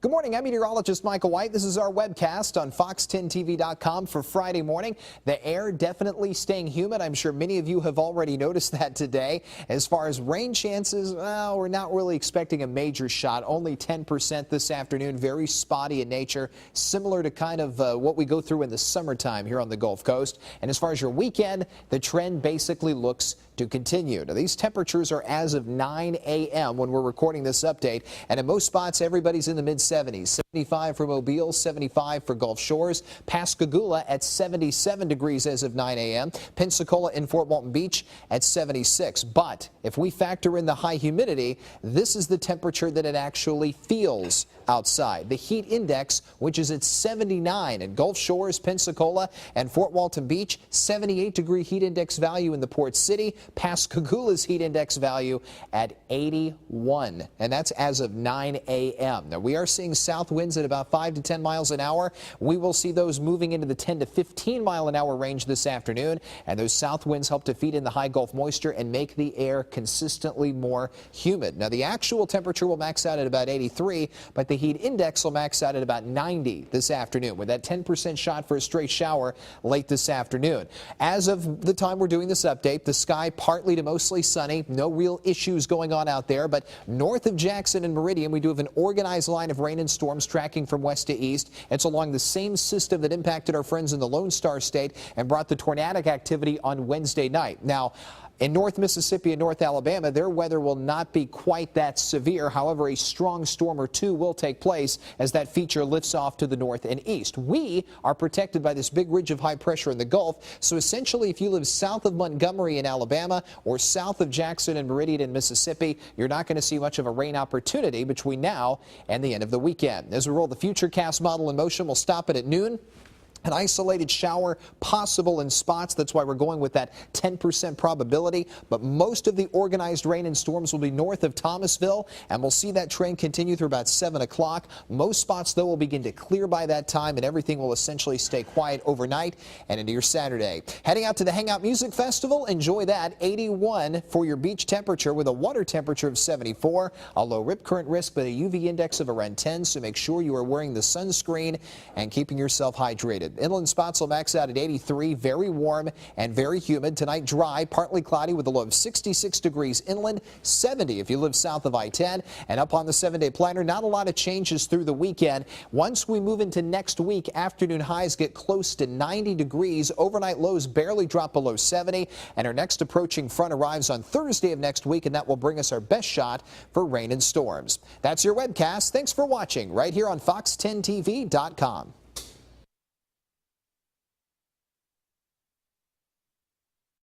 Good morning. I'm meteorologist Michael White. This is our webcast on fox10tv.com for Friday morning. The air definitely staying humid. I'm sure many of you have already noticed that today. As far as rain chances, well, we're not really expecting a major shot. Only 10% this afternoon. Very spotty in nature, similar to kind of what we go through in the summertime here on the Gulf Coast. And as far as your weekend, the trend basically looks to continue. Now, these temperatures are as of 9 a.m. when we're recording this update. And in most spots, everybody's in the mid-70s. 75 for Mobile, 75 for Gulf Shores. Pascagoula at 77 degrees as of 9 a.m. Pensacola and Fort Walton Beach at 76. But if we factor in the high humidity, this is the temperature that it actually feels outside. The heat index, which is at 79 in Gulf Shores, Pensacola, and Fort Walton Beach. 78-degree heat index value in the Port City. Pascagoula's heat index value at 81, and that's as of 9 a.m. Now, we are seeing south winds at about 5 to 10 miles an hour. We will see those moving into the 10 to 15 mile an hour range this afternoon, and those south winds help to feed in the high Gulf moisture and make the air consistently more humid. Now, the actual temperature will max out at about 83, but the heat index will max out at about 90 this afternoon, with that 10% shot for a stray shower late this afternoon. As of the time we're doing this update, the sky partly to mostly sunny. No real issues going on out there, but north of Jackson and Meridian, we do have an organized line of rain and storms tracking from west to east. It's along the same system that impacted our friends in the Lone Star State and brought the tornadic activity on Wednesday night. Now, in North Mississippi and North Alabama, their weather will not be quite that severe. However, a strong storm or two will take place as that feature lifts off to the north and east. We are protected by this big ridge of high pressure in the Gulf. So essentially, if you live south of Montgomery in Alabama or south of Jackson and Meridian in Mississippi, you're not going to see much of a rain opportunity between now and the end of the weekend. As we roll the Futurecast model in motion, we'll stop it at noon. An isolated shower possible in spots. That's why we're going with that 10% probability. But most of the organized rain and storms will be north of Thomasville, and we'll see that trend continue through about 7 o'clock. Most spots, though, will begin to clear by that time, and everything will essentially stay quiet overnight and into your Saturday. Heading out to the Hangout Music Festival, enjoy that. 81 for your beach temperature with a water temperature of 74. A low rip current risk, but a UV index of around 10, so make sure you are wearing the sunscreen and keeping yourself hydrated. Inland spots will max out at 83, very warm and very humid. Tonight, dry, partly cloudy with a low of 66 degrees inland, 70 if you live south of I-10. And up on the 7-day planner, not a lot of changes through the weekend. Once we move into next week, afternoon highs get close to 90 degrees. Overnight lows barely drop below 70. And our next approaching front arrives on Thursday of next week, and that will bring us our best shot for rain and storms. That's your webcast. Thanks for watching right here on fox10tv.com.